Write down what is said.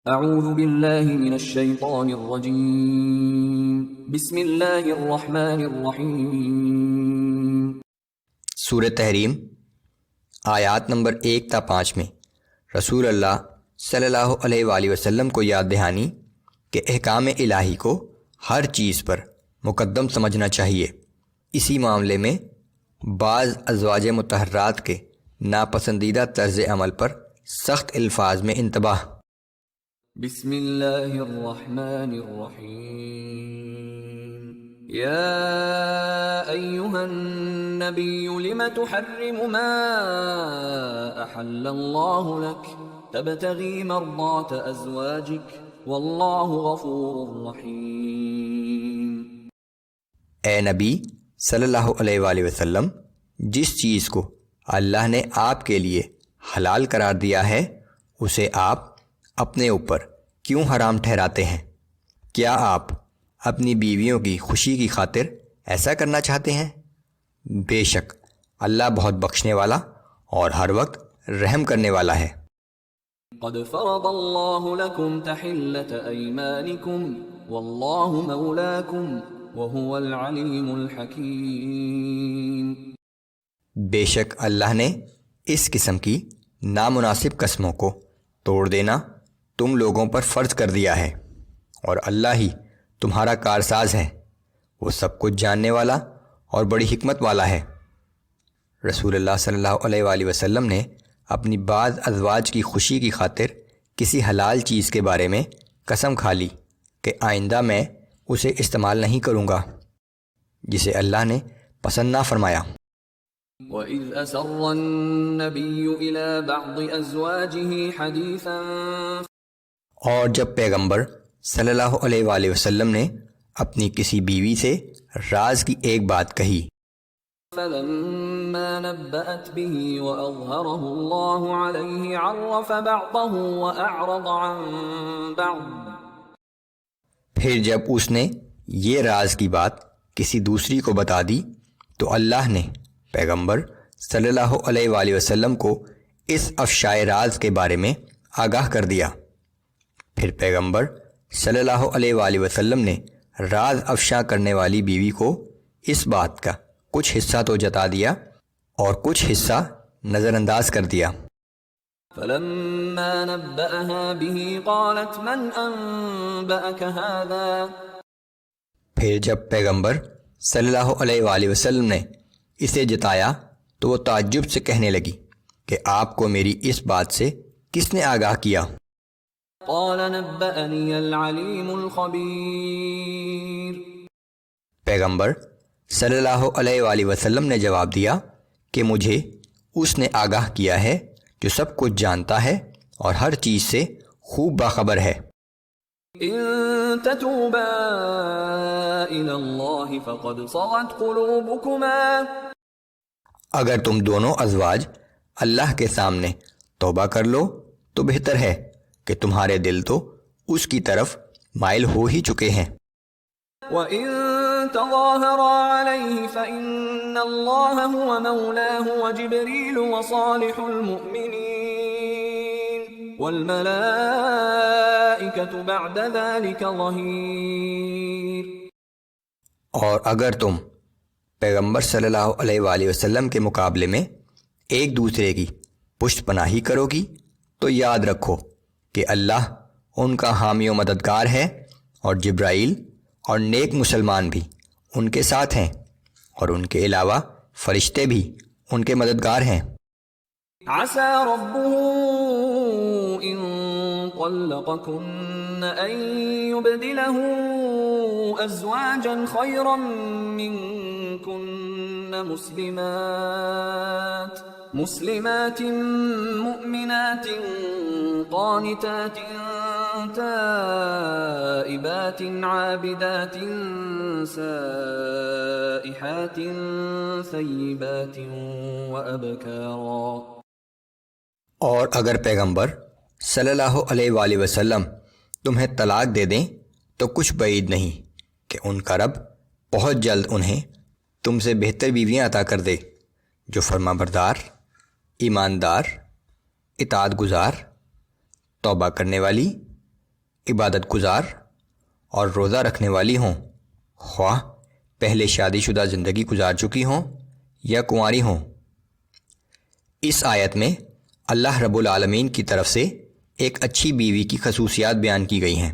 اعوذ باللہ من الشیطان الرجیم بسم اللہ الرحمن الرحیم۔ سورہ تحریم آیات نمبر 1 تا 5 میں رسول اللہ صلی اللہ علیہ وآلہ وسلم کو یاد دہانی کہ احکام الہی کو ہر چیز پر مقدم سمجھنا چاہیے۔ اسی معاملے میں بعض ازواج مطہرات کے ناپسندیدہ طرز عمل پر سخت الفاظ میں انتباہ۔ بسم اللہ الرحمن الرحیم۔ یا ایہا النبی لم تحرم ما احل اللہ لک تبتغی مرضات ازواجک واللہ غفور رحیم۔ اے نبی صلی اللہ علیہ وآلہ وسلم، جس چیز کو اللہ نے آپ کے لیے حلال قرار دیا ہے اسے آپ اپنے اوپر کیوں حرام ٹھہراتے ہیں؟ کیا آپ اپنی بیویوں کی خوشی کی خاطر ایسا کرنا چاہتے ہیں؟ بے شک اللہ بہت بخشنے والا اور ہر وقت رحم کرنے والا ہے۔ قد فرض اللہ لکم تحلۃ ایمانکم واللہ مولاکم وہو العلیم الحکیم۔ بے شک اللہ نے اس قسم کی نامناسب قسموں کو توڑ دینا تم لوگوں پر فرض کر دیا ہے، اور اللہ ہی تمہارا کارساز ہے، وہ سب کچھ جاننے والا اور بڑی حکمت والا ہے۔ رسول اللہ صلی اللہ علیہ وآلہ وسلم نے اپنی بعض ازواج کی خوشی کی خاطر کسی حلال چیز کے بارے میں قسم کھا لی کہ آئندہ میں اسے استعمال نہیں کروں گا، جسے اللہ نے پسند نہ فرمایا۔ وَإِذْ أَسَرَّ النَّبِيُّ إِلَى بَعْضِ أَزْوَاجِهِ حَدِيثًا، اور جب پیغمبر صلی اللہ علیہ وآلہ وسلم نے اپنی کسی بیوی سے راز کی ایک بات کہی، فَلَمَّا نَبَّأَتْ بِهِ وَأَظْهَرَهُ اللَّهُ عَلَيْهِ عَرَّفَ بَعْضَهُ وَأَعْرَضَ عَن بَعْضٍ، پھر جب اس نے یہ راز کی بات کسی دوسری کو بتا دی تو اللہ نے پیغمبر صلی اللہ علیہ وآلہ وسلم کو اس افشائے راز کے بارے میں آگاہ کر دیا۔ پھر پیغمبر صلی اللہ علیہ وآلہ وسلم نے راز افشاں کرنے والی بیوی کو اس بات کا کچھ حصہ تو جتا دیا اور کچھ حصہ نظر انداز کر دیا۔ فَلَمَّا نَبَّأَهَا بِهِ قَالَتْ مَنْ أَنبَأَكَ هَذَا، پھر جب پیغمبر صلی اللہ علیہ وآلہ وسلم نے اسے جتایا تو وہ تعجب سے کہنے لگی کہ آپ کو میری اس بات سے کس نے آگاہ کیا؟ قَالَ نَبَّأَنِيَ الْعَلِيمُ الْخَبِيرُ، پیغمبر صلی اللہ علیہ وآلہ وسلم نے جواب دیا کہ مجھے اس نے آگاہ کیا ہے جو سب کچھ جانتا ہے اور ہر چیز سے خوب باخبر ہے۔ إِن تَتُوبَا إِلَى اللَّهِ فَقَدْ صَغَتْ قُلُوبُكُمَا، اگر تم دونوں ازواج اللہ کے سامنے توبہ کر لو تو بہتر ہے کہ تمہارے دل تو اس کی طرف مائل ہو ہی چکے ہیں۔ وَإِن تَظَاهَرَا عَلَيْهِ فَإِنَّ اللَّهَ هُوَ مَوْلَاهُ وَجِبْرِيلُ وَصَالِحُ الْمُؤْمِنِينَ وَالْمَلَائِكَةُ بَعْدَ ذَلِكَ ظَهِيرٌ۔ اور اگر تم پیغمبر صلی اللہ علیہ وآلہ وسلم کے مقابلے میں ایک دوسرے کی پشت پناہی کرو گی تو یاد رکھو کہ اللہ ان کا حامی و مددگار ہے، اور جبرائیل اور نیک مسلمان بھی ان کے ساتھ ہیں، اور ان کے علاوہ فرشتے بھی ان کے مددگار ہیں۔ عسى ربه إن طلقكن أن يبدله أزواجا خيرا منكن مسلمات مؤمنات قانتات تائبات عابدات سائحات ثيبات وأبكارا۔ اور اگر پیغمبر صلی اللہ علیہ وآلہ وسلم تمہیں طلاق دے دیں تو کچھ بعید نہیں کہ ان کا رب بہت جلد انہیں تم سے بہتر بیویاں عطا کر دے، جو فرما بردار، ایماندار، اطاعت گزار، توبہ کرنے والی عبادت گزار اور روزہ رکھنے والی ہوں، خواہ پہلے شادی شدہ زندگی گزار چکی ہوں یا کنواری ہوں۔ اس آیت میں اللہ رب العالمین کی طرف سے ایک اچھی بیوی کی خصوصیات بیان کی گئی ہیں۔